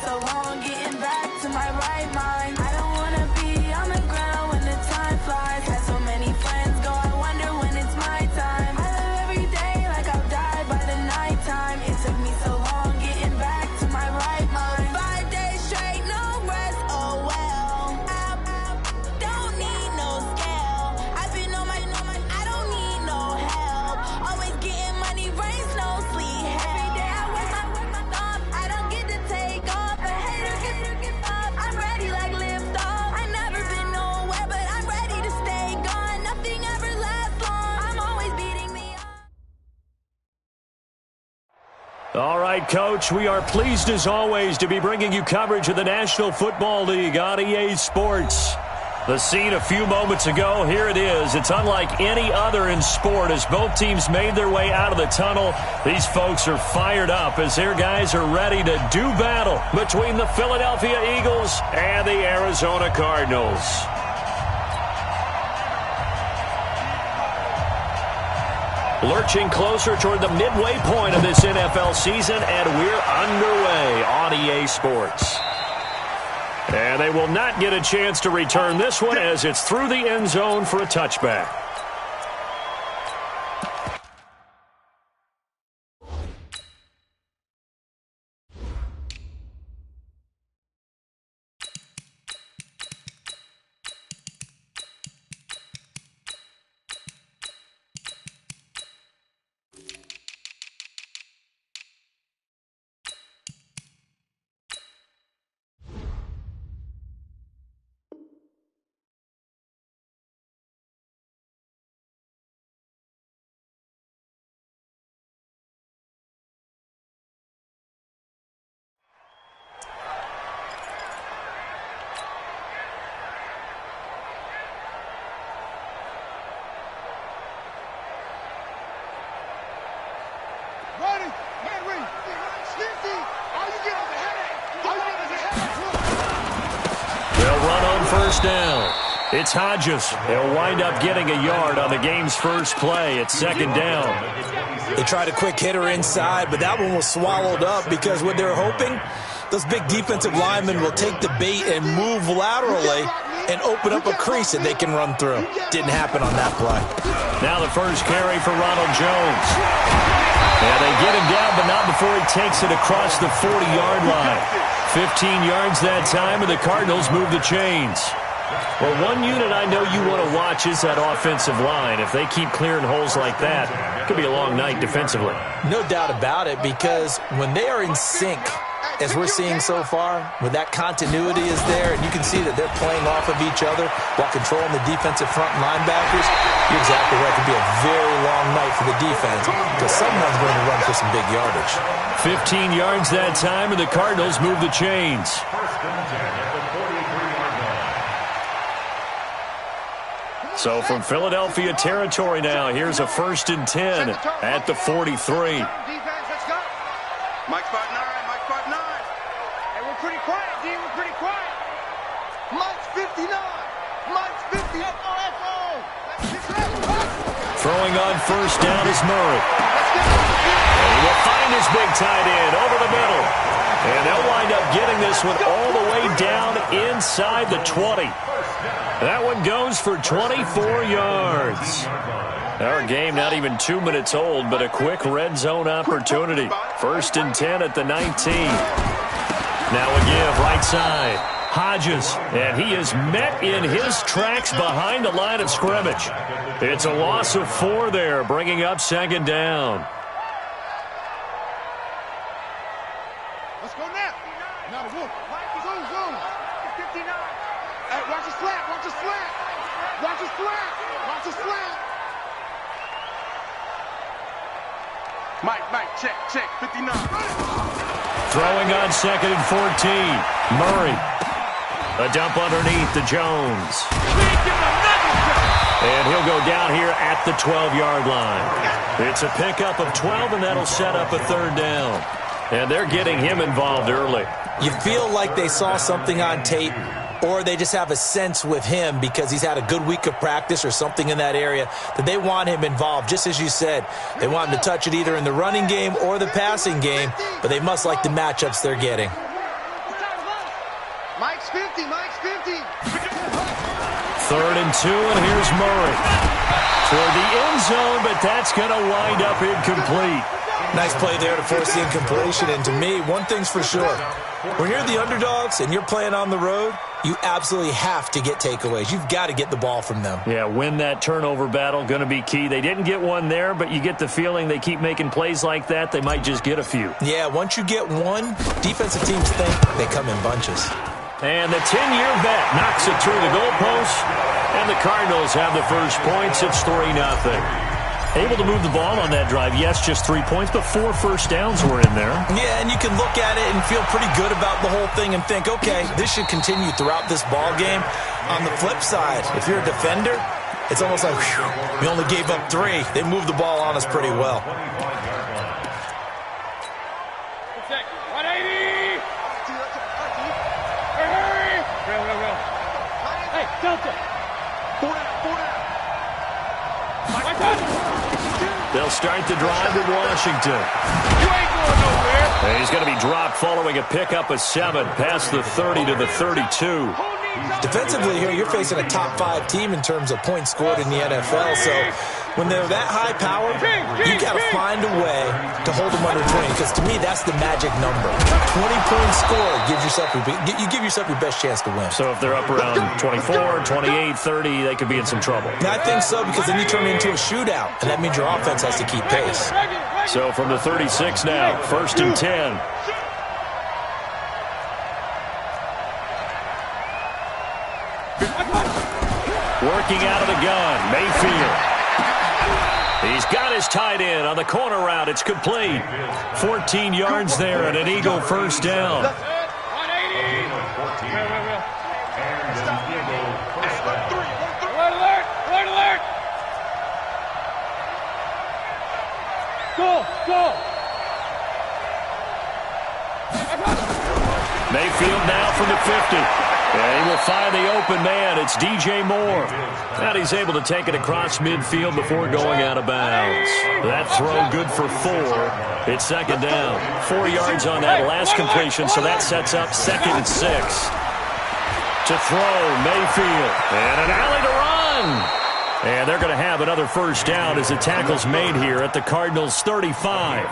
so long getting back to my right mind. I don't wanna be on the ground when the time flies. Had so many friends go, I wonder when it's my time. I live every day like I'll die by the nighttime. It took me so long getting back to my right mind. 5 days straight, no rest, oh well. Don't need no scale. I've been on my, I don't need no help. Always getting money, rains, no sleep. Every day I work my thumb. I don't get to take off. A hater get up. I'm ready like lift off. I never been nowhere, but I'm ready to stay gone. Nothing ever lasts long. I'm always beating me up. All right, Coach, we are pleased as always to be bringing you coverage of the National Football League on EA Sports. The scene a few moments ago, here it is. It's unlike any other in sport as both teams made their way out of the tunnel. These folks are fired up as their guys are ready to do battle between the Philadelphia Eagles and the Arizona Cardinals. Lurching closer toward the midway point of this NFL season, and we're underway on EA Sports. And they will not get a chance to return this one as it's through the end zone for a touchback. They'll run on first down. It's Hodges. He'll wind up getting a yard on the game's first play. It's second down. They tried a quick hitter inside, but that one was swallowed up because what they're hoping, those big defensive linemen will take the bait and move laterally and open up a crease that they can run through. Didn't happen on that play. Now the first carry for Ronald Jones. And they get him down, but not before he takes it across the 40-yard line. 15 yards that time, and the Cardinals move the chains. Well, one unit I know you want to watch is that offensive line. If they keep clearing holes like that, it could be a long night defensively. No doubt about it, because when they are in sync, as we're seeing so far, when that continuity is there, and you can see that they're playing off of each other while controlling the defensive front linebackers, you're exactly right. It could be a very long night for the defense because someone's going to run for some big yardage. 15 yards that time, and the Cardinals move the chains. So from Philadelphia territory now, here's a 1st and 10 at the 43. Mike 5'9", Mike 5'9". Hey, we're pretty quiet, D. We're pretty quiet. Mike's 59. Mike's 50. F-O. Throwing on first down is Murray. And he will find his big tight end over the middle. And they'll wind up getting this one all the way down inside the 20. That one goes for 24 yards. Our game not even 2 minutes old, but a quick red zone opportunity. 1st and 10 at the 19. Now a give right side. Hodges, and he is met in his tracks behind the line of scrimmage. It's a loss of 4 there, bringing up 2nd down. Let's go now. Now the wolf. Zoom, zoom. 59. Hey, watch the slant. Watch the slant. Watch the slant. Watch the slant. Mike, check, 59. Throwing on 2nd and 14. Murray. A dump underneath to Jones. And he'll go down here at the 12-yard line. It's a pickup of 12, and that'll set up a 3rd down. And they're getting him involved early. You feel like they saw something on tape, or they just have a sense with him because he's had a good week of practice or something in that area that they want him involved. Just as you said, they want him to touch it either in the running game or the passing game, but they must like the matchups they're getting. Mike's 50, Mike's 50. 3rd and 2, and here's Murray. Toward the end zone, but that's going to wind up incomplete. Nice play there to force the incompletion. And to me, one thing's for sure. When you're the underdogs and you're playing on the road, you absolutely have to get takeaways. You've got to get the ball from them. Yeah, win that turnover battle, going to be key. They didn't get one there, but you get the feeling they keep making plays like that, they might just get a few. Yeah, once you get one, defensive teams think they come in bunches. And the 10-year vet knocks it through the goalpost, and the Cardinals have the first points. It's 3-0. Able to move the ball on that drive. Yes, just 3 points, but 4 first downs were in there. Yeah, and you can look at it and feel pretty good about the whole thing and think, okay, this should continue throughout this ball game. On the flip side, if you're a defender, it's almost like, whew, we only gave up 3. They moved the ball on us pretty well. 180. Hurry. Hey, Delta. 4 down. They'll start the drive in Washington. You ain't going nowhere. And he's going to be dropped following a pickup of 7 past the 30 to the 32. Defensively here, you're facing a top 5 team in terms of points scored in the NFL. So when they're that high power, you got to find a way to hold them under 20. Because to me, that's the magic number. 20-point score gives yourself you give yourself your best chance to win. So if they're up around 24, 28, 30, they could be in some trouble. I think so, because then you turn it into a shootout, and that means your offense has to keep pace. So from the 36 now, 1st and 10. Working out of the gun, Mayfield. He's got his tight end on the corner route. It's complete. 14 yards there and an Eagle first down. 180. Alert. Go. Mayfield now from the 50. And he will find the open man. It's DJ Moore. And he's able to take it across midfield before going out of bounds. That throw good for 4. It's 2nd down. 4 yards on that last completion, so that sets up 2nd and 6. To throw, Mayfield. And an alley to run. And they're going to have another first down as the tackle's made here at the Cardinals' 35.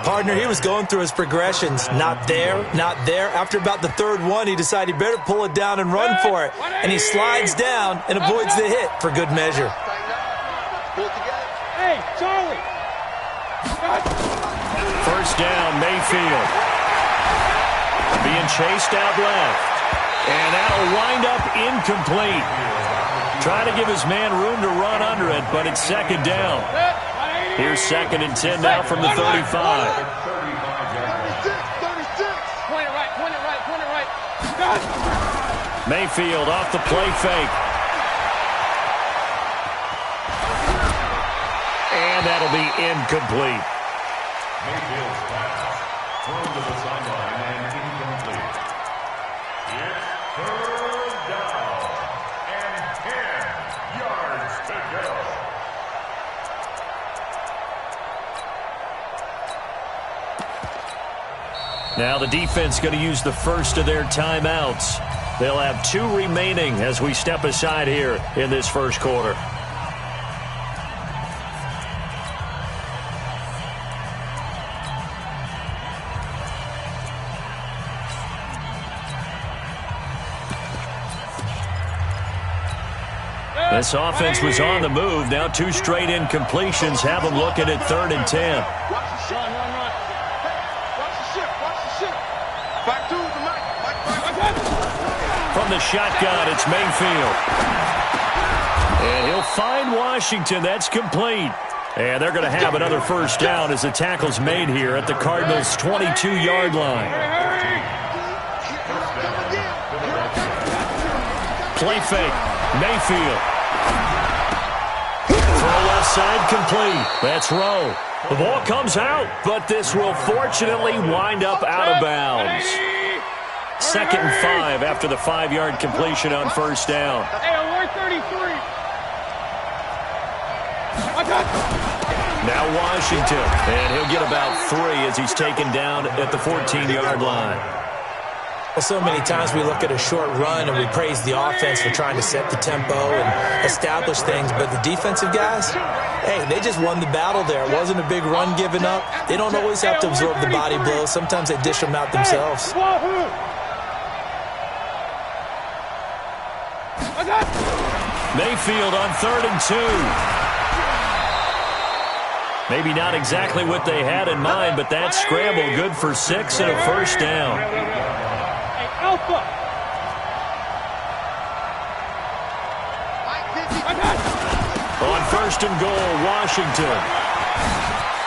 Partner, he was going through his progressions. Not there. After about the 3rd one, he decided he better pull it down and run for it. And he slides down and avoids the hit for good measure. Hey, Charlie. First down, Mayfield. Being chased out left. And that'll wind up incomplete. Trying to give his man room to run under it, but it's 2nd down. Here's 2nd and 10 now from the 35. 36. Point it right. Mayfield off the play fake. And that'll be incomplete. Mayfield's pass thrown to the sideline and incomplete. It's 3rd down and 10 yards to go. Now the defense going to use the first of their timeouts. They'll have 2 remaining as we step aside here in this first quarter. This offense was on the move. Now 2 straight incompletions have them looking at 3rd and 10. From the shotgun, it's Mayfield. And he'll find Washington. That's complete. And they're going to have another first down as the tackle's made here at the Cardinals' 22-yard line. Play fake. Mayfield. Throw left side complete. That's Rowe. The ball comes out, but this will fortunately wind up out of bounds. 2nd and 5 after the 5-yard completion on first down. Hey, alert 33. Now Washington, and he'll get about 3 as he's taken down at the 14-yard line. Well, so many times we look at a short run and we praise the offense for trying to set the tempo and establish things, but the defensive guys, hey, they just won the battle there. It wasn't a big run given up. They don't always have to absorb the body blows. Sometimes they dish them out themselves. Mayfield on 3rd and 2. Maybe not exactly what they had in mind, but that scramble good for 6 and a first down. On 1st and goal, Washington.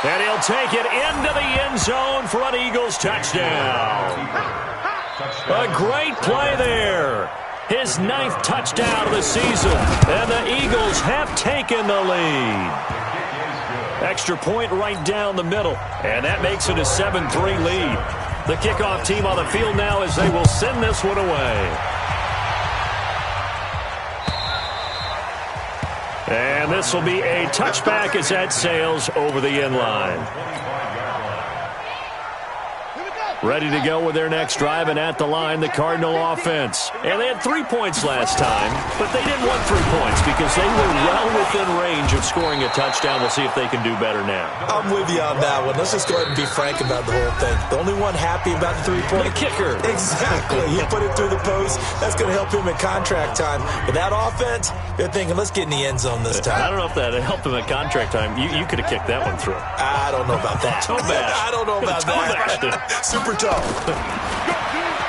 And he'll take it into the end zone for an Eagles touchdown. A great play there. His 9th touchdown of the season. And the Eagles have taken the lead. Extra point right down the middle. And that makes it a 7-3 lead. The kickoff team on the field now as they will send this one away. And this will be a touchback as that sails over the end line. Ready to go with their next drive, and at the line, the Cardinal offense. And they had 3 points last time, but they didn't want 3 points because they were well within range of scoring a touchdown. We'll see if they can do better now. I'm with you on that one. Let's just go ahead and be frank about the whole thing. The only one happy about the 3-point. The kicker. Exactly. He put it through the post. That's going to help him at contract time. But that offense, they're thinking, let's get in the end zone this time. I don't know if that helped him at contract time. You could have kicked that one through. I don't know about that. I don't know about that. Super tough.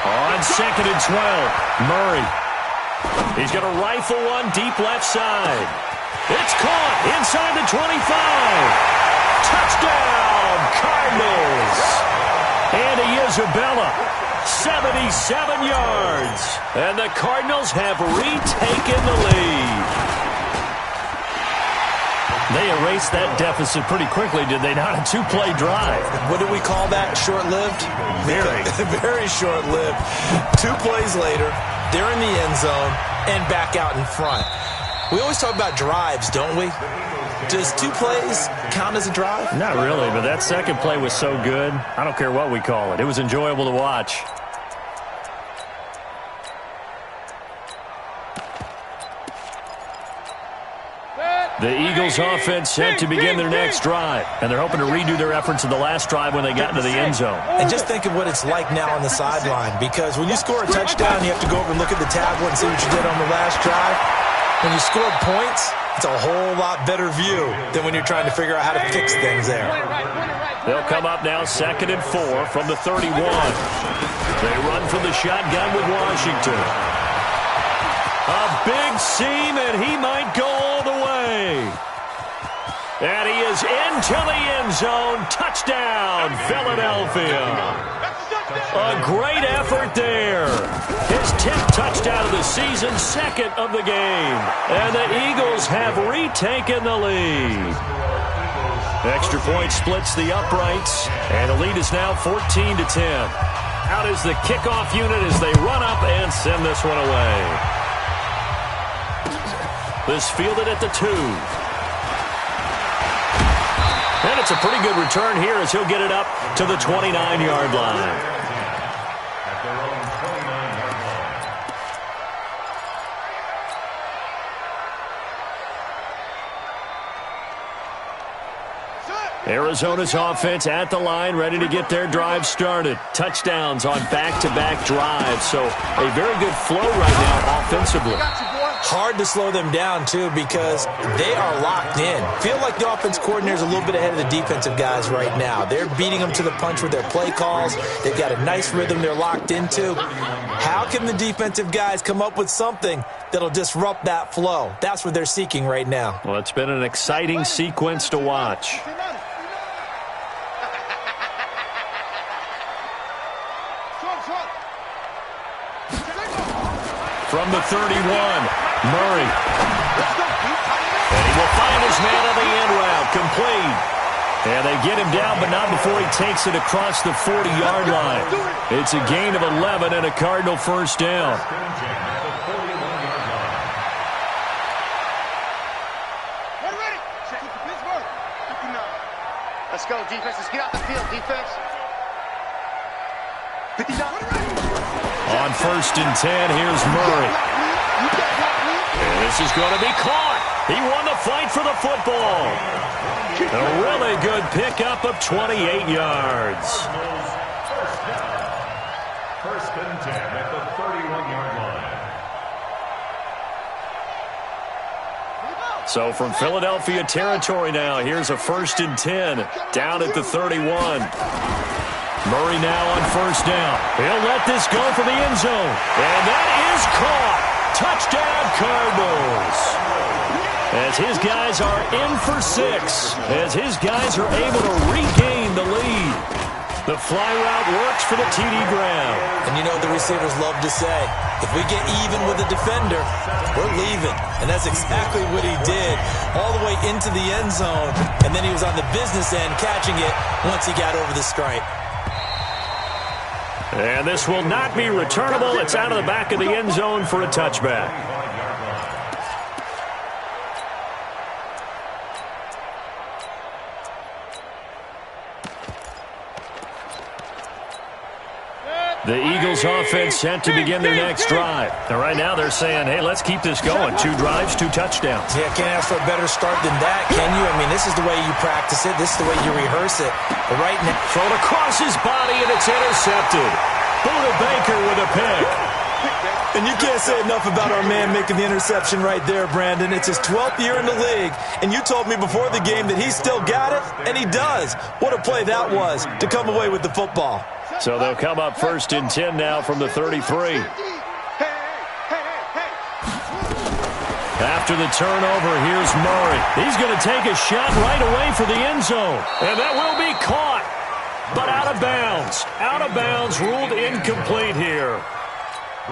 On 2nd and 12, Murray. He's going to rifle one deep left side. It's caught inside the 25. Touchdown, Cardinals. Andy Isabella, 77 yards. And the Cardinals have retaken the lead. They erased that deficit pretty quickly, did they not? A 2-play drive. What do we call that? Short-lived? Very. Very short-lived. 2 plays later, they're in the end zone and back out in front. We always talk about drives, don't we? Does 2 plays count as a drive? Not really, but that second play was so good. I don't care what we call it. It was enjoyable to watch. The Eagles offense set to begin their next drive, and they're hoping to redo their efforts in the last drive when they got into the end zone. And just think of what it's like now on the sideline, because when you score a touchdown, you have to go over and look at the tablet and see what you did on the last drive. When you scored points, it's a whole lot better view than when you're trying to figure out how to fix things there. They'll come up now 2nd and 4 from the 31. They run from the shotgun with Washington. A big seam, and he might go all the way. And he is into the end zone. Touchdown, Philadelphia. A great effort there. His 10th touchdown of the season, 2nd of the game. And the Eagles have retaken the lead. Extra point splits the uprights, and the lead is now 14-10. Out is the kickoff unit as they run up and send this one away. This fielded at the 2. And it's a pretty good return here as he'll get it up to the 29-yard line. Arizona's offense at the line, ready to get their drive started. Touchdowns on back-to-back drives, so a very good flow right now offensively. Hard to slow them down, too, because they are locked in. Feel like the offense coordinator's a little bit ahead of the defensive guys right now. They're beating them to the punch with their play calls. They've got a nice rhythm they're locked into. How can the defensive guys come up with something that'll disrupt that flow? That's what they're seeking right now. Well, it's been an exciting sequence to watch. From the 31, Murray. And he will find his man on the end route, complete. And they get him down, but not before he takes it across the 40-yard line. It's a gain of 11 and a Cardinal first down. Let's go, defense. Let's get out the field, defense. 59. On 1st and 10, here's Murray. And this is going to be caught. He won the fight for the football. A really good pickup of 28 yards. First and 10 at the 31-yard line. So from Philadelphia territory now, here's a 1st and 10 down at the 31. Murray now on 1st down. He'll let this go for the end zone. And that is caught. Touchdown, Cardinals. As his guys are in for 6. As his guys are able to regain the lead. The fly route works for the TD grab. And you know what the receivers love to say? If we get even with the defender, we're leaving. And that's exactly what he did. All the way into the end zone. And then he was on the business end catching it once he got over the stripe. And this will not be returnable. It's out of the back of the end zone for a touchback. The Eagles offense set to begin their next drive. And right now they're saying, hey, let's keep this going. 2 drives, 2 touchdowns. Yeah, can't ask for a better start than that, can you? I mean, this is the way you practice it. This is the way you rehearse it. But right now, thrown across his body, and it's intercepted. Buda Baker with a pick. And you can't say enough about our man making the interception right there, Brandon. It's his 12th year in the league, and you told me before the game that he still got it, and he does. What a play that was to come away with the football. So they'll come up 1st and 10 now from the 33. After the turnover, here's Murray. He's going to take a shot right away for the end zone. And that will be caught, but out of bounds. Out of bounds, ruled incomplete here.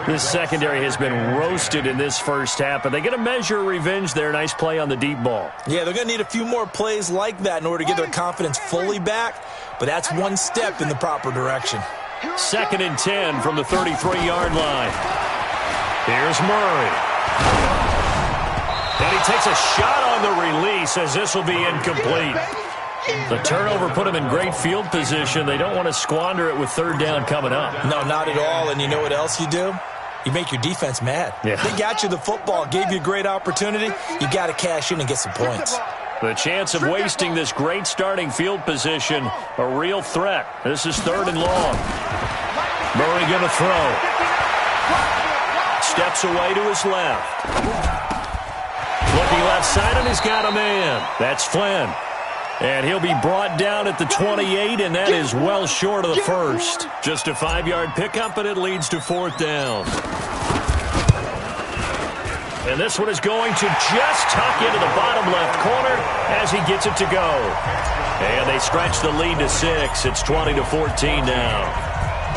This secondary has been roasted in this first half, but they get a measure of revenge there. Nice play on the deep ball. Yeah, they're going to need a few more plays like that in order to get their confidence fully back, but that's one step in the proper direction. 2nd and 10 from the 33-yard line. Here's Murray. And he takes a shot on the release as this will be incomplete. The turnover put him in great field position. They don't want to squander it with 3rd down coming up. No, not at all. And you know what else you do? You make your defense mad. Yeah. They got you the football, gave you a great opportunity. You got to cash in and get some points. The chance of wasting this great starting field position, a real threat. This is 3rd and long. Murray going to throw. Steps away to his left. Looking left side, and he's got a man. That's Flynn. And he'll be brought down at the 28, and that is well short of the first. Just a 5-yard pickup, and it leads to 4th down. And this one is going to just tuck into the bottom left corner as he gets it to go. And they stretch the lead to 6. It's 20-14 now.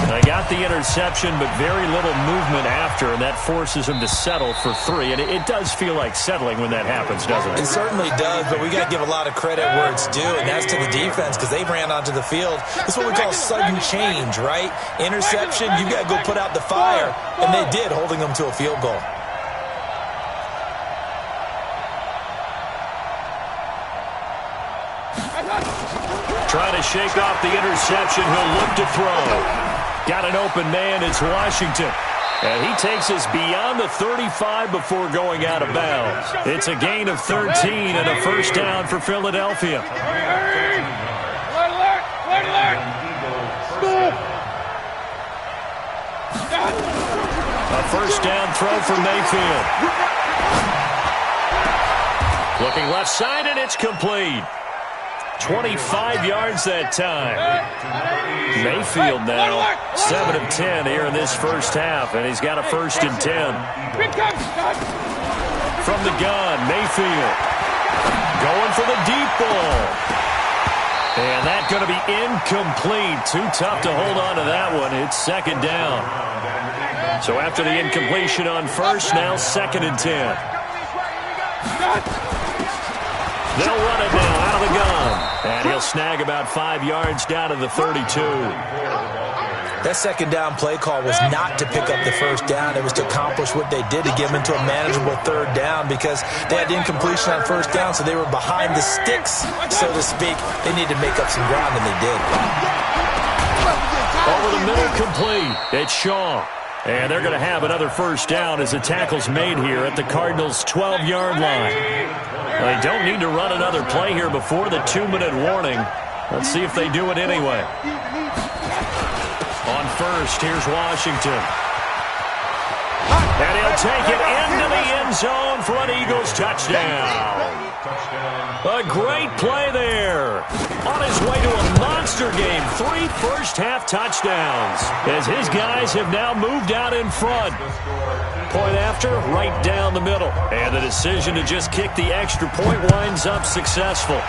They got the interception, but very little movement after, and that forces him to settle for 3. And it does feel like settling when that happens, doesn't it? It certainly does, but we got to give a lot of credit where it's due, and that's to the defense because they ran onto the field. It's what we call sudden change, right? Interception, you got to go put out the fire, and they did, holding them to a field goal. Trying to shake off the interception. He'll look to throw. Got an open man. It's Washington. And he takes us beyond the 35 before going out of bounds. It's a gain of 13 and a 1st down for Philadelphia. A 1st down throw for Mayfield. Looking left side, and it's complete. 25 yards that time. Mayfield now 7 of 10 here in this first half, and he's got a 1st and 10. From the gun, Mayfield going for the deep ball. And that's going to be incomplete. Too tough to hold on to that one. It's 2nd down. So after the incompletion on 1st, now 2nd and 10. They'll run it now out of the gun. And he'll snag about 5 yards down to the 32. That 2nd down play call was not to pick up the 1st down. It was to accomplish what they did to get them into a manageable 3rd down because they had incompletion on 1st down, so they were behind the sticks, so to speak. They needed to make up some ground, and they did. Over the middle, complete. It's Shaw. And they're going to have another first down as the tackle's made here at the Cardinals' 12-yard line. They don't need to run another play here before the 2-minute warning. Let's see if they do it anyway. On first, here's Washington. And he'll take it into the end zone for an Eagles touchdown. A great play there. On his way to a monster game, 3 first-half touchdowns, as his guys have now moved out in front. Point after, right down the middle. And the decision to just kick the extra point winds up successful.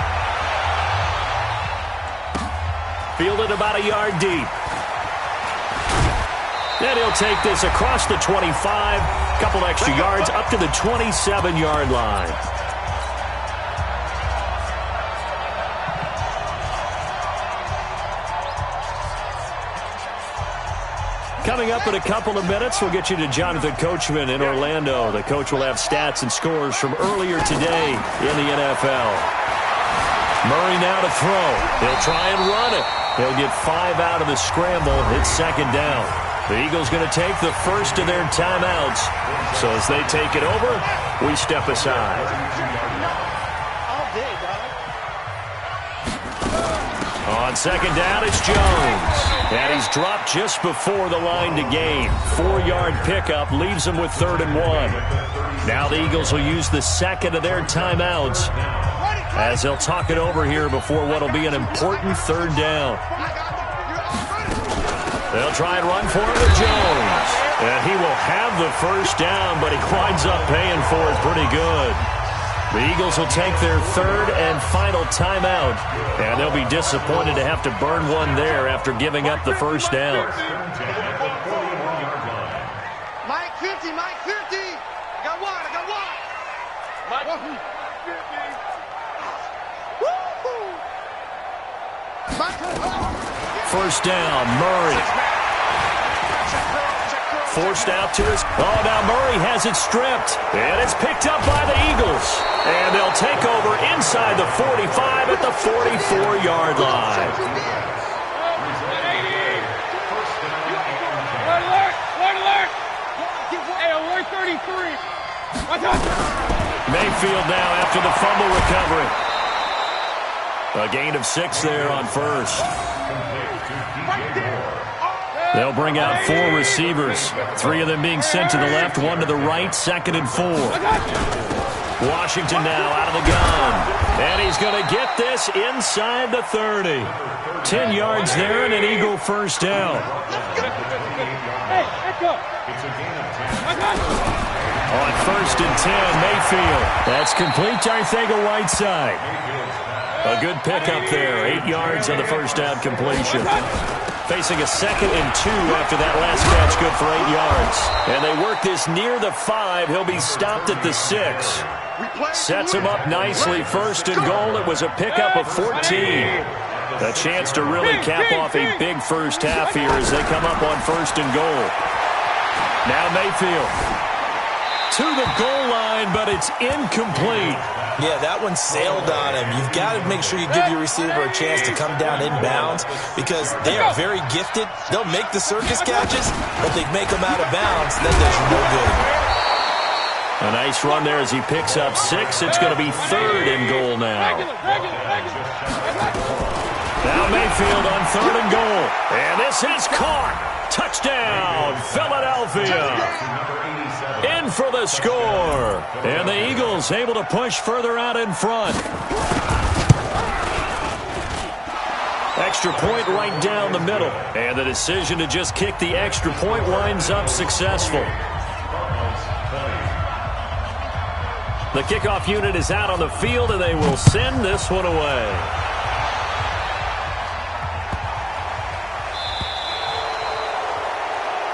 Fielded about a yard deep. And he'll take this across the 25, couple extra yards up to the 27-yard line. Coming up in a couple of minutes, we'll get you to Jonathan Coachman in Orlando. The coach will have stats and scores from earlier today in the NFL. Murray now to throw. He'll try and run it. He'll get 5 out of the scramble. It's second down. The Eagles going to take the first of their timeouts. So as they take it over, we step aside. On second down, it's Jones. And he's dropped just before the line to gain. 4-yard pickup leaves him with 3rd and 1. Now the Eagles will use the second of their timeouts as they'll talk it over here before what will be an important 3rd down. They'll try and run for it with Jones. And he will have the first down, but he winds up paying for it pretty good. The Eagles will take their 3rd and final timeout, and they'll be disappointed to have to burn one there after giving up the first down. Mike 50, Mike 50. I got one. Mike 50. First down, Murray. Forced out to his... Oh, now Murray has it stripped. And it's picked up by the Eagles. And they'll take over inside the 45 at the 44-yard line. Mayfield now after the fumble recovery. A gain of 6 there on first. They'll bring out 4 receivers, 3 of them being sent to the left, 1 to the right, 2nd and 4. Washington now out of the gun. And he's going to get this inside the 30. 10 yards there and an Eagle first down. On first and 10, Mayfield. That's complete to Arcega-Whiteside. A good pickup there, 8 yards on the first down completion. Facing a 2nd and 2 after that last catch, good for 8 yards. And they work this near the 5. He'll be stopped at the 6. Sets him up nicely. 1st and goal. It was a pickup of 14. A chance to really cap off a big first half here as they come up on 1st and goal. Now Mayfield to the goal line, but it's incomplete. Yeah, that one sailed on him. You've got to make sure you give your receiver a chance to come down inbounds because they are very gifted. They'll make the circus catches, but they make them out of bounds. That does you no good. A nice run there as he picks up 6. It's going to be 3rd and goal now. Now Mayfield on 3rd and goal. And this is caught. Touchdown, Philadelphia. In for the score. And the Eagles able to push further out in front. Extra point right down the middle. And the decision to just kick the extra point winds up successful. The kickoff unit is out on the field, and they will send this one away.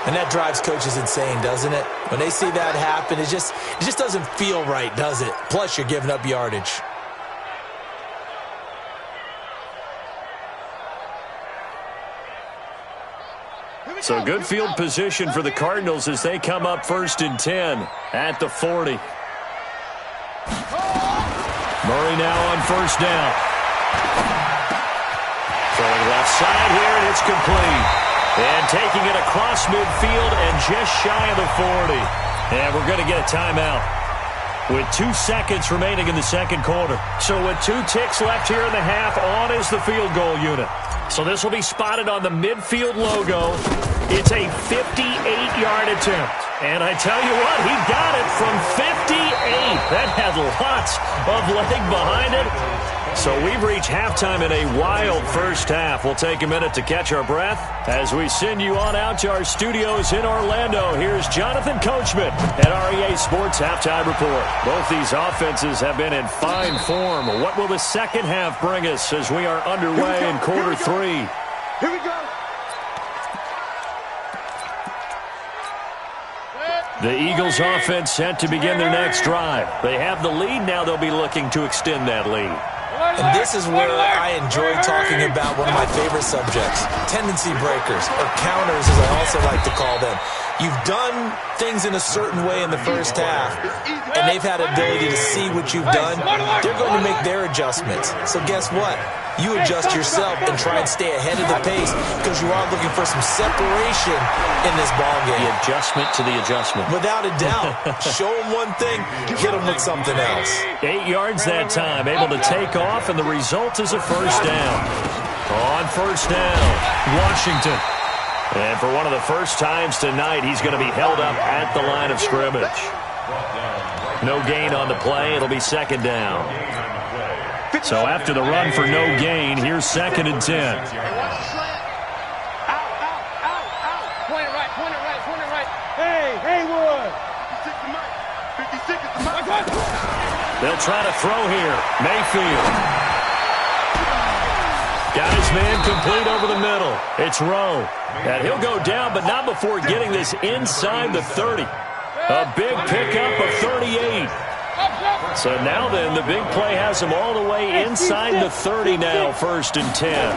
And that drives coaches insane, doesn't it? When they see that happen, it just doesn't feel right, does it? Plus, you're giving up yardage. So good field position for the Cardinals as they come up 1st and 10 at the 40. Murray now on 1st down. Throwing left side here, and it's complete. And taking it across midfield and just shy of the 40. And we're going to get a timeout with 2 seconds remaining in the second quarter. So with 2 ticks left here in the half, on is the field goal unit. So this will be spotted on the midfield logo. It's a 58-yard attempt. And I tell you what, he got it from 58. That had lots of leg behind it. So we've reached halftime in a wild first half. We'll take a minute to catch our breath as we send you on out to our studios in Orlando. Here's Jonathan Coachman at REA Sports Halftime Report. Both these offenses have been in fine form. What will the second half bring us as we are underway in quarter 3? Here we go. The Eagles offense set to begin their next drive. They have the lead. Now they'll be looking to extend that lead. And this is where I enjoy talking about one of my favorite subjects, tendency breakers, or counters as I also like to call them. You've done things in a certain way in the first half, and they've had ability to see what you've done. They're going to make their adjustments. So guess what? You adjust yourself and try and stay ahead of the pace because you are looking for some separation in this ballgame. The adjustment to the adjustment. Without a doubt. Show them one thing, hit them with something else. 8 yards that time, able to take off, and the result is a first down. On first down, Washington. And for one of the first times tonight, he's going to be held up at the line of scrimmage. No gain on the play. It'll be second down. So after the run for no gain, here's 2nd and 10. Point it right, point it right, point it right. Hey, Haywood. 56 is the mic. They'll try to throw here. Mayfield. Got his man complete over the middle. It's Rowe. And he'll go down, but not before getting this inside the 30. A big pickup of 38. So now then, the big play has him all the way inside the 30 now, 1st and 10.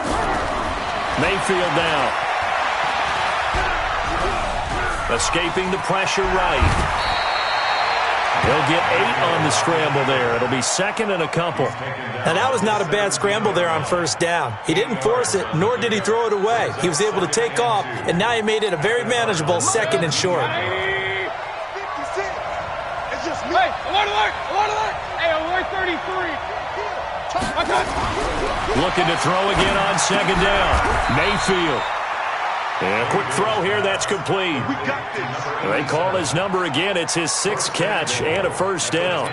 Mayfield now. Escaping the pressure right. He'll get 8 on the scramble there. It'll be 2nd and a couple. And that was not a bad scramble there on first down. He didn't force it, nor did he throw it away. He was able to take off, and now he made it a very manageable 2nd and short. Hey, alert, alert, alert, alert. Hey, alert 33. Looking to throw again on 2nd down. Mayfield. And a quick throw here, that's complete. They call his number again. It's his 6th catch and a first down.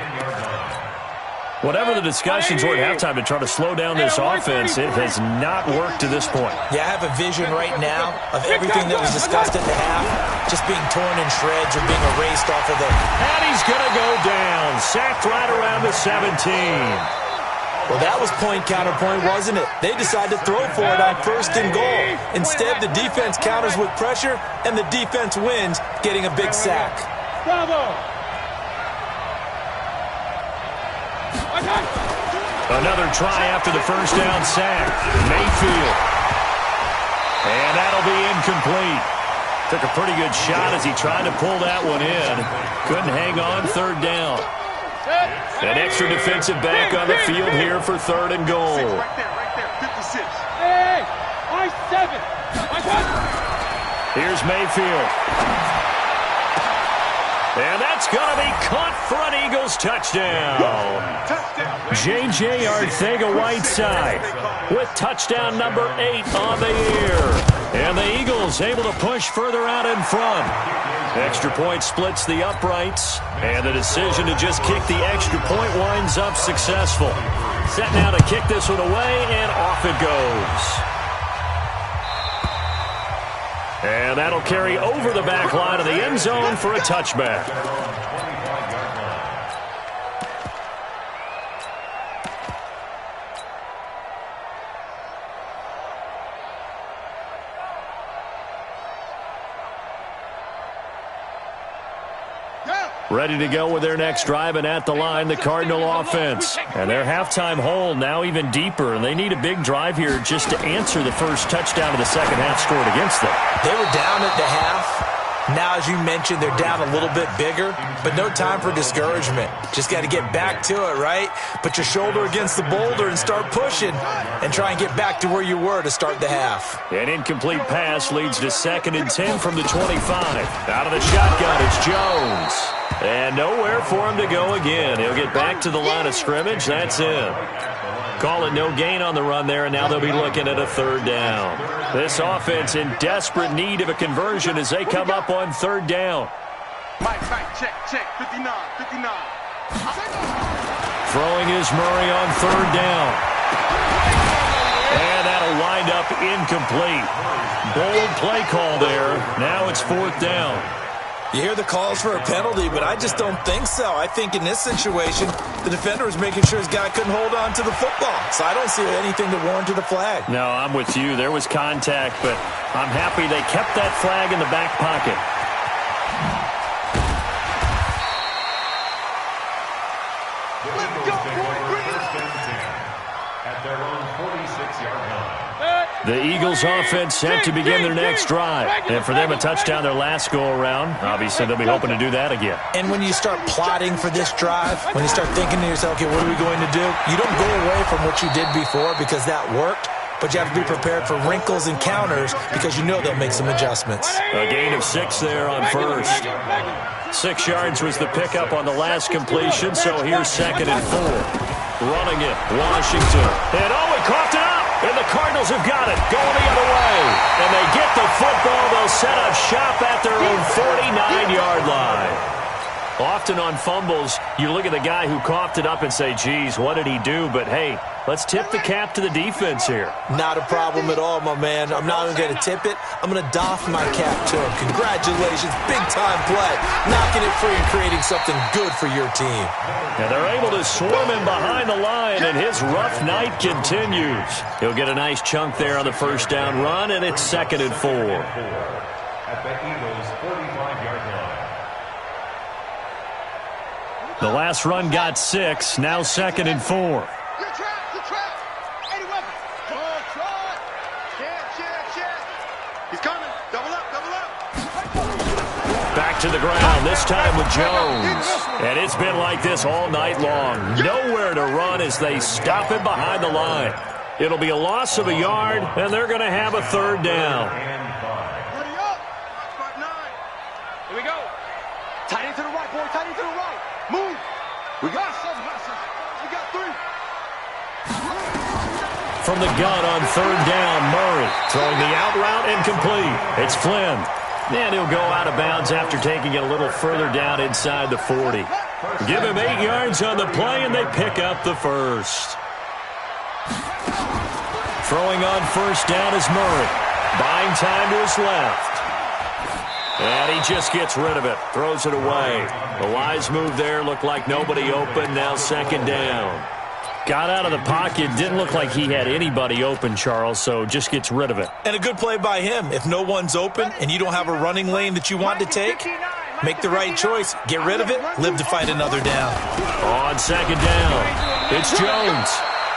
Whatever the discussions were at halftime to try to slow down this offense, it has not worked to this point. Yeah, I have a vision right now of everything that was discussed at the half just being torn in shreds or being erased off of the... And he's going to go down. Sacked right around the 17. Well, that was point counterpoint, wasn't it? They decided to throw for it on 1st and goal. Instead, the defense counters with pressure, and the defense wins, getting a big sack. Another try after the first down sack. Mayfield. And that'll be incomplete. Took a pretty good shot as he tried to pull that one in. Couldn't hang on 3rd down. An extra defensive back on the field here for 3rd and goal. Right there, 56. Hey, I-7. Here's Mayfield. And that's going to be caught for an Eagles touchdown. J.J. Arcega-Whiteside with touchdown number 8 on the year. And the Eagles able to push further out in front. Extra point splits the uprights. And the decision to just kick the extra point winds up successful. Set now to kick this one away, and off it goes. And that'll carry over the back line of the end zone for a touchback. Ready to go with their next drive, and at the line, the Cardinal offense. And their halftime hole now even deeper, and they need a big drive here just to answer the first touchdown of the second half scored against them. They were down at the half, Now, as you mentioned, they're down a little bit bigger, but no time for discouragement. Just got to get back to it, right? Put your shoulder against the boulder and start pushing and try and get back to where you were to start the half. An incomplete pass leads to 2nd and 10 from the 25. Out of the shotgun, it's Jones. And nowhere for him to go again. He'll get back to the line of scrimmage. That's it. Call it no gain on the run there, and now they'll be looking at a 3rd down. This offense in desperate need of a conversion as they come up on 3rd down. Mike, check, 59. Throwing is Murray on 3rd down. And that'll wind up incomplete. Bold play call there. Now it's 4th down. You hear the calls for a penalty, but I just don't think so. I think in this situation, the defender was making sure his guy couldn't hold on to the football. So I don't see anything to warrant to the flag. No, I'm with you. There was contact, but I'm happy they kept that flag in the back pocket. At their own 46-yard line. The Eagles offense set to begin their next drive. And for them, a touchdown their last go-around. Obviously, they'll be hoping to do that again. And when you start plotting for this drive, when you start thinking to yourself, okay, what are we going to do? You don't go away from what you did before because that worked, but you have to be prepared for wrinkles and counters because you know they'll make some adjustments. A gain of 6 there on 1st. 6 yards was the pickup on the last completion, so here's 2nd and 4. Running it, Washington. And he coughed it up. And the Cardinals have got it, going the other way. And they get the football. They'll set up shop at their own 49-yard line. Often on fumbles, you look at the guy who coughed it up and say, geez, what did he do? But, hey, let's tip the cap to the defense here. Not a problem at all, my man. I'm not even going to tip it. I'm going to doff my cap to him. Congratulations. Big-time play. Knocking it free and creating something good for your team. And they're able to swarm him behind the line, and his rough night continues. He'll get a nice chunk there on the 1st down run, and it's 2nd and 4. At the Eagles' 45-yard line. The last run got 6, now 2nd and 4. Good trap. 80 weapons. Check. He's coming. Double up. Back to the ground, this time with Jones. And it's been like this all night long. Nowhere to run as they stop him behind the line. It'll be a loss of a yard, and they're going to have a 3rd down. Ready up. 5-9. Here we go. Tight end to the right, boy. Tight end to the right. Move. We got 7 hustlers. We got 3. From the gun on 3rd down, Murray throwing the out route incomplete. It's Flynn. And he'll go out of bounds after taking it a little further down inside the 40. Give him 8 yards on the play, and they pick up the 1st. Throwing on 1st down is Murray. Buying time to his left. And he just gets rid of it. Throws it away. The wise move there. Looked like nobody open. Now 2nd down. Got out of the pocket. Didn't look like he had anybody open, Charles, so just gets rid of it. And a good play by him. If no one's open and you don't have a running lane that you want to take, make the right choice. Get rid of it. Live to fight another down. On 2nd down, it's Jones.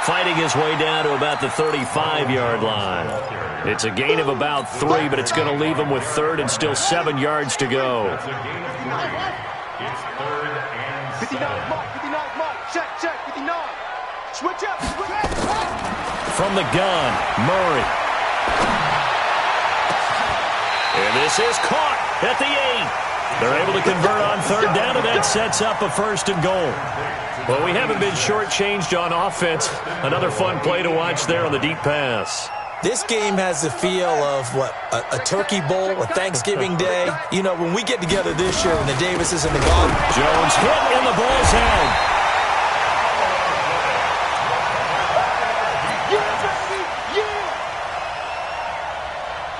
Fighting his way down to about the 35-yard line. It's a gain of about 3, but it's going to leave him with 3rd and still 7 yards to go. It's a gain of 3. It's 3rd and 7. 59 mark. Check. 59. Switch up. From the gun, Murray. And this is caught at the 8. They're able to convert on 3rd down, and that sets up a 1st and goal. Well, we haven't been shortchanged on offense. Another fun play to watch there on the deep pass. This game has the feel of, a turkey bowl, a Thanksgiving day. You know, when we get together this year, when the Davises and the Bob. Jones hit in the ball's head.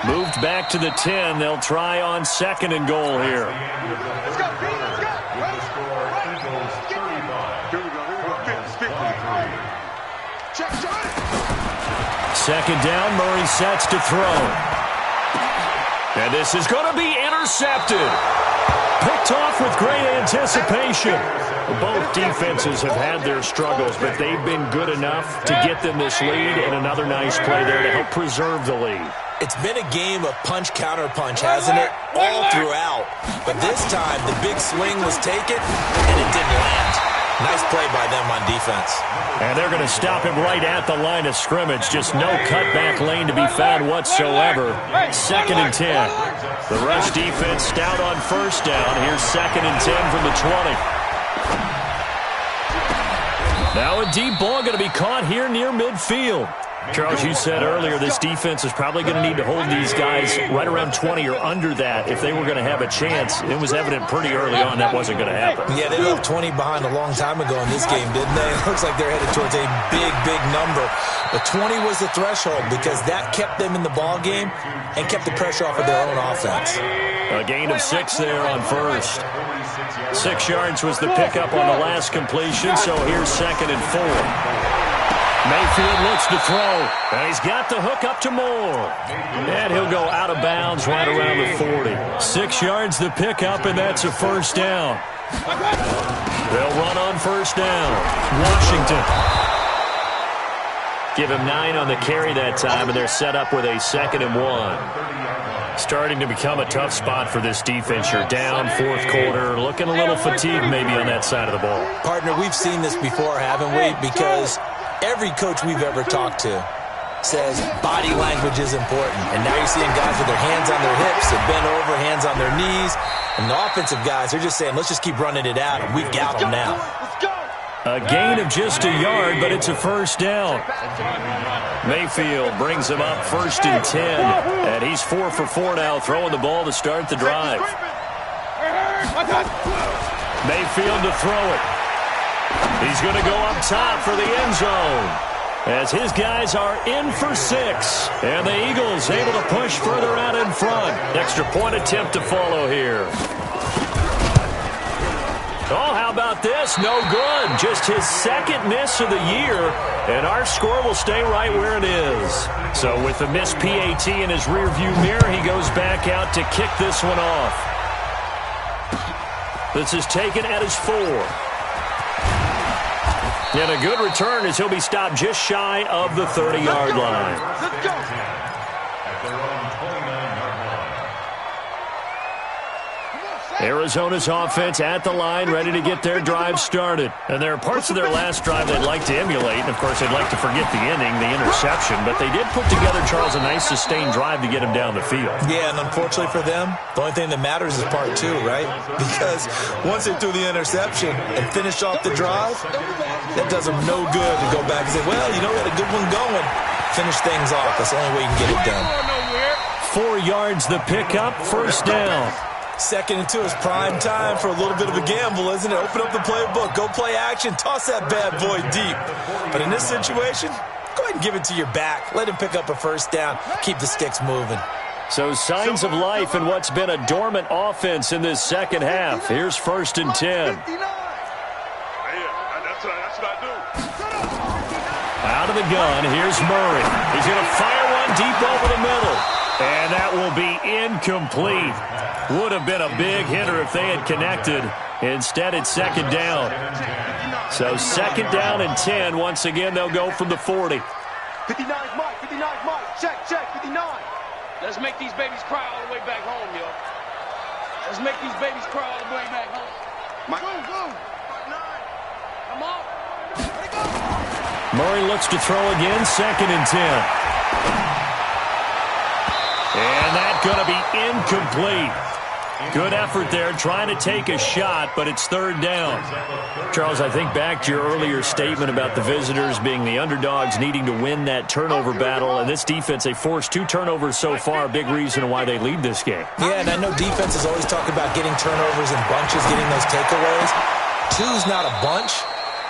Moved back to the 10. They'll try on 2nd and goal here. Let's go. Eagles 35. Here we go. 53. Check. 2nd down, Murray sets to throw. And this is going to be intercepted. Picked off with great anticipation. Both defenses have had their struggles, but they've been good enough to get them this lead, and another nice play there to help preserve the lead. It's been a game of punch-counter-punch, hasn't it? All throughout. But this time, the big swing was taken, and it didn't land. Nice play by them on defense. And they're going to stop him right at the line of scrimmage. Just no cutback lane to be found whatsoever. 2nd and 10. The rush defense stout on first down. Here's 2nd and 10 from the 20. Now a deep ball going to be caught here near midfield. Charles, you said earlier this defense is probably going to need to hold these guys right around 20 or under that if they were going to have a chance. It was evident pretty early on that wasn't going to happen. Yeah, they left 20 behind a long time ago in this game, didn't they? It looks like they're headed towards a big, big number. But 20 was the threshold because that kept them in the ball game and kept the pressure off of their own offense. A gain of 6 there on first. 6 yards was the pickup on the last completion, so here's 2nd and 4. Mayfield looks to throw, and he's got the hook up to Moore. And he'll go out of bounds right around the 40. 6 yards the pickup, and that's a first down. They'll run on first down. Washington. Give him 9 on the carry that time, and they're set up with a 2nd and 1. Starting to become a tough spot for this defense. You're down 4th quarter, looking a little fatigued maybe on that side of the ball. Partner, we've seen this before, haven't we? Because every coach we've ever talked to says body language is important. And now you're seeing guys with their hands on their hips and bent over, hands on their knees. And the offensive guys, they're just saying, let's just keep running it out, and we've got them now. A gain of just a yard, but it's a first down. Mayfield brings him up 1st and 10. And he's 4 for 4 now, throwing the ball to start the drive. Mayfield to throw it. He's going to go up top for the end zone as his guys are in for 6. And the Eagles able to push further out in front. Extra point attempt to follow here. Oh, how about this? No good. Just his 2nd miss of the year, and our score will stay right where it is. So with the missed PAT in his rearview mirror, he goes back out to kick this one off. This is taken at his 4. And a good return as he'll be stopped just shy of the 30-yard line. At their own 29-yard line. Arizona's offense at the line, ready to get their drive started. And there are parts of their last drive they'd like to emulate. And, of course, they'd like to forget the inning, the interception. But they did put together, Charles, a nice sustained drive to get him down the field. Yeah, and unfortunately for them, the only thing that matters is part 2, right? Because once they threw the interception and finished off the drive, that does them no good to go back and say, well, you know, we had a good one going. Finish things off. That's the only way you can get it done. 4 yards the pickup, first down. 2nd and 2 is prime time for a little bit of a gamble, isn't it? Open up the playbook, go play action, toss that bad boy deep. But in this situation, go ahead and give it to your back. Let him pick up a first down, keep the sticks moving. So signs of life in what's been a dormant offense in this second half. Here's 1st and 10. Out of the gun, here's Murray. He's going to fire one deep over the middle. And that will be incomplete. Would have been a big hitter if they had connected. Instead, it's 2nd down. So 2nd down and 10. Once again, they'll go from the 40. 59 Mike, 59 Mike. Check, 59. Let's make these babies cry all the way back home, yo. Let's make these babies cry all the way back home. Mike. Go. Come on. Murray looks to throw again, 2nd and 10. And that's going to be incomplete. Good effort there, trying to take a shot, but it's 3rd down. Charles, I think back to your earlier statement about the visitors being the underdogs, needing to win that turnover battle. And this defense, they forced 2 turnovers so far, a big reason why they lead this game. Yeah, and I know defenses always talk about getting turnovers in bunches, getting those takeaways. 2's not a bunch,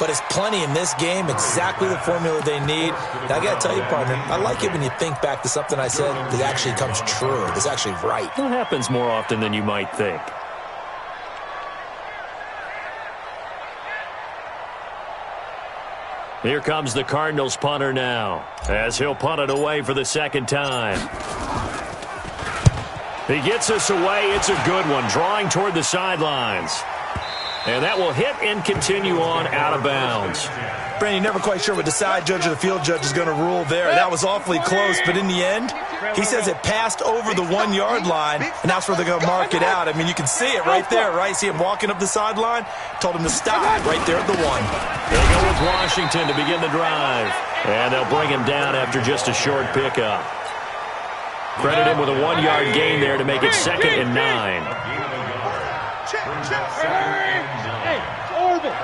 but it's plenty in this game, exactly the formula they need. And I got to tell you, partner, I like it when you think back to something I said that actually comes true, that's actually right. It happens more often than you might think. Here comes the Cardinals punter now, as he'll punt it away for the 2nd time. He gets us away. It's a good one, drawing toward the sidelines. And that will hit and continue on out of bounds. Brandon, you're never quite sure what the side judge or the field judge is going to rule there. That was awfully close, but in the end, He says it passed over the 1-yard line, and that's where they're going to mark it out. I mean, you can see it right there, right? See him walking up the sideline? Told him to stop right there at the 1. They go with Washington to begin the drive. And they'll bring him down after just a short pickup. Credit him with a 1-yard gain there to make it 2nd and 9. Hey, Orville.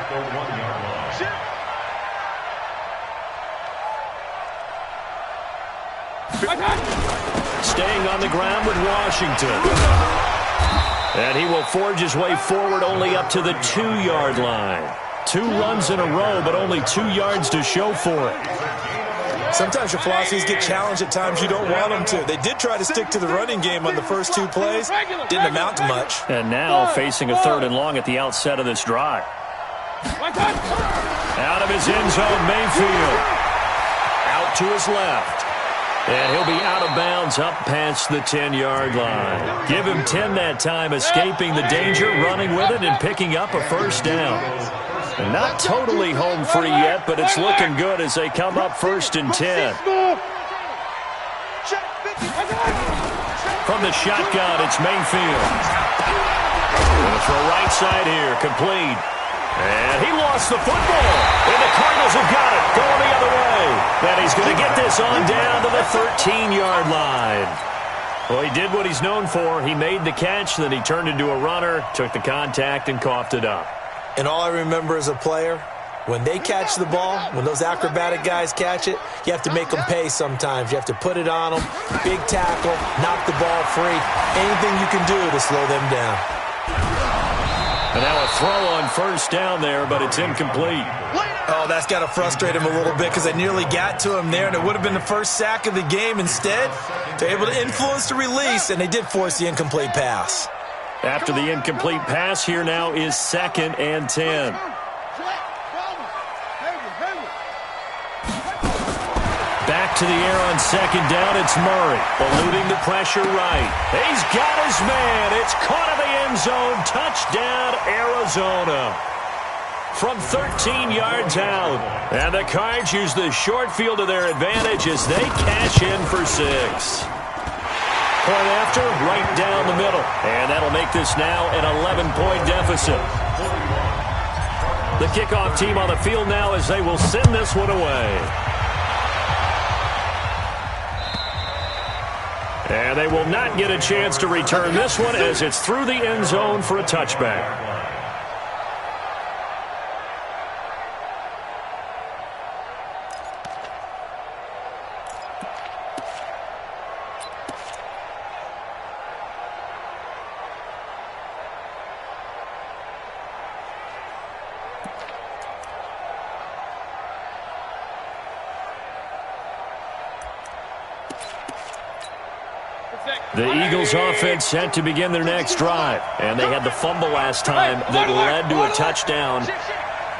Staying on the ground with Washington. And he will forge his way forward only up to the 2-yard line. 2 runs in a row, but only 2 yards to show for it. Sometimes your philosophies get challenged at times you don't want them to. They did try to stick to the running game on the first 2 plays. Didn't amount to much. And now facing a 3rd and long at the outset of this drive. Out of his end zone, Mayfield. Out to his left. And he'll be out of bounds up past the 10-yard line. Give him 10 that time, escaping the danger, running with it, and picking up a first down. And not totally home free yet, but it's looking good as they come up 1st and 10. From the shotgun, it's Mayfield. Gonna throw right side here, complete. And he lost the football. And the Cardinals have got it, going the other way. And he's going to get this on down to the 13-yard line. Well, he did what he's known for. He made the catch, then he turned into a runner, took the contact, and coughed it up. And all I remember as a player, when they catch the ball, when those acrobatic guys catch it, you have to make them pay sometimes. You have to put it on them, big tackle, knock the ball free, anything you can do to slow them down. And now a throw on 1st down there, but it's incomplete. Oh, that's got to frustrate him a little bit because they nearly got to him there, and it would have been the first sack of the game. Instead, they're able to influence the release, and they did force the incomplete pass. After the incomplete pass, here now is 2nd and 10. Back to the air on 2nd down, it's Murray. Eluding the pressure right. He's got his man. It's caught in the end zone. Touchdown, Arizona. From 13 yards out. And the Cards use the short field to their advantage as they cash in for 6. Point after, right down the middle. And that'll make this now an 11-point deficit. The kickoff team on the field now as they will send this one away. And they will not get a chance to return this one as it's through the end zone for a touchback. The Eagles offense set to begin their next drive. And they had the fumble last time that led to a touchdown.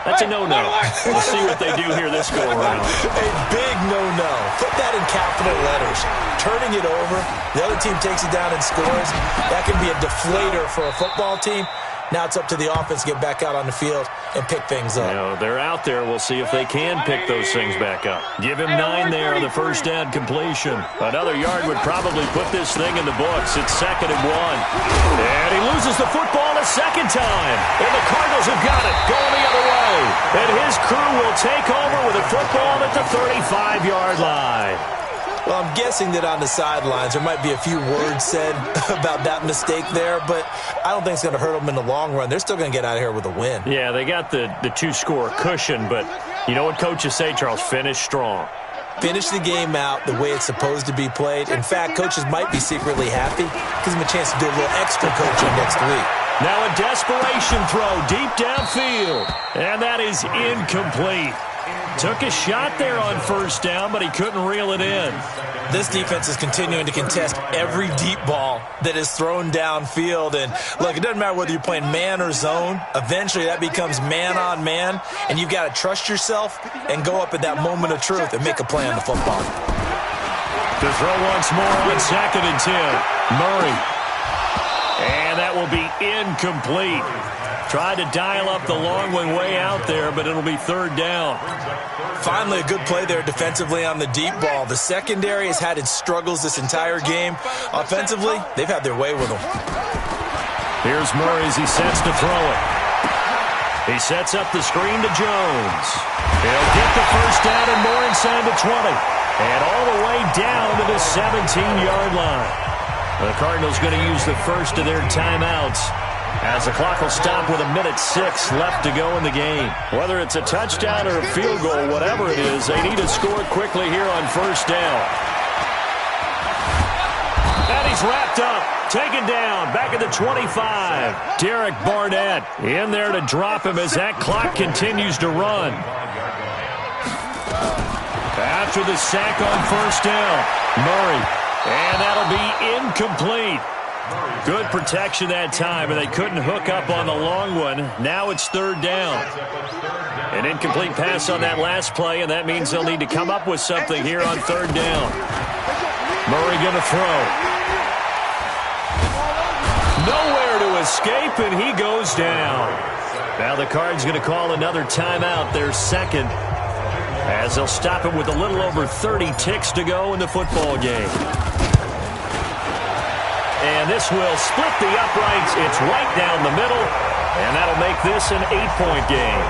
That's a no-no. We'll see what they do here this go-around. A big no-no. Put that in capital letters. Turning it over, the other team takes it down and scores. That can be a deflator for a football team. Now it's up to the offense to get back out on the field and pick things up. You know, they're out there. We'll see if they can pick those things back up. Give him 9 there on the first down completion. Another yard would probably put this thing in the books. It's 2nd and 1. And he loses the football a second time. And the Cardinals have got it going the other way. And his crew will take over with a football at the 35-yard line. Well, I'm guessing that on the sidelines there might be a few words said about that mistake there, but I don't think it's going to hurt them in the long run. They're still going to get out of here with a win. Yeah, they got the 2-score cushion, but you know what coaches say, Charles? Finish strong. Finish the game out the way it's supposed to be played. In fact, coaches might be secretly happy. Gives them a chance to do a little extra coaching next week. Now a desperation throw deep downfield, and that is incomplete. Took a shot there on first down, but he couldn't reel it in. This defense is continuing to contest every deep ball that is thrown downfield. And, look, it doesn't matter whether you're playing man or zone. Eventually that becomes man-on-man, and you've got to trust yourself and go up at that moment of truth and make a play on the football. To throw once more on 2nd and 10. Murray. And that will be incomplete. Tried to dial up the long one way out there, but it'll be third down. Finally, a good play there defensively on the deep ball. The secondary has had its struggles this entire game. Offensively, they've had their way with them. Here's Murray as he sets to throw it. He sets up the screen to Jones. He'll get the first down and more inside the 20. And all the way down to the 17-yard line. The Cardinals going to use the first of their timeouts as the clock will stop with 1:06 left to go in the game. Whether it's a touchdown or a field goal, whatever it is, they need to score quickly here on first down. And he's wrapped up, taken down, back at the 25. Derek Barnett in there to drop him as that clock continues to run. After the sack on first down, Murray, and that'll be incomplete. Good protection that time, and they couldn't hook up on the long one. Now it's third down. An incomplete pass on that last play, and that means they'll need to come up with something here on third down. Murray going to throw. Nowhere to escape, and he goes down. Now the Cards going to call another timeout, their second, as they'll stop it with a little over 30 ticks to go in the football game. And this will split the uprights. It's right down the middle, and that'll make this an 8-point game.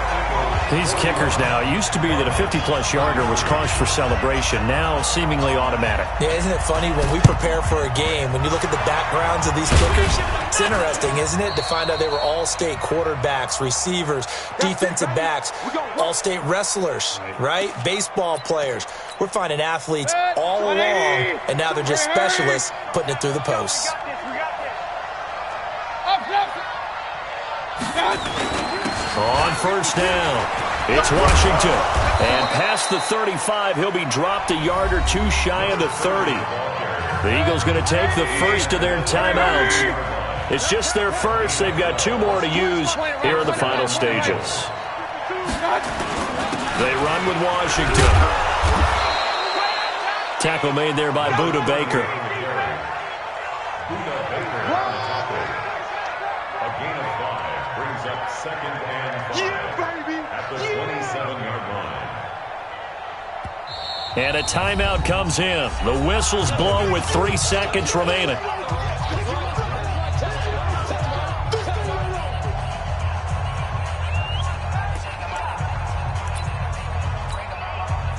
These kickers now, it used to be that a 50-plus yarder was cause for celebration. Now seemingly automatic. Yeah, isn't it funny when we prepare for a game, when you look at the backgrounds of these kickers, it's interesting, isn't it, to find out they were all-state quarterbacks, receivers, defensive backs, all-state wrestlers, right? Baseball players. We're finding athletes all along, and now they're just specialists putting it through the posts. On first down, it's Washington. And past the 35, he'll be dropped a yard or two shy of the 30. The Eagles going to take the first of their timeouts. It's just their first. They've got two more to use here in the final stages. They run with Washington. Tackle made there by Buda Baker. Second and 5 at the 27-yard line. And a timeout comes in. The whistles blow with 3 seconds remaining.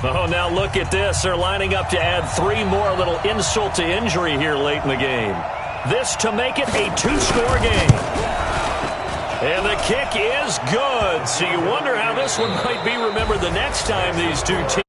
Oh, now look at this. They're lining up to add 3 more, a little insult to injury here late in the game. This to make it a 2-score game. And the kick is good. So you wonder how this one might be remembered the next time these two teams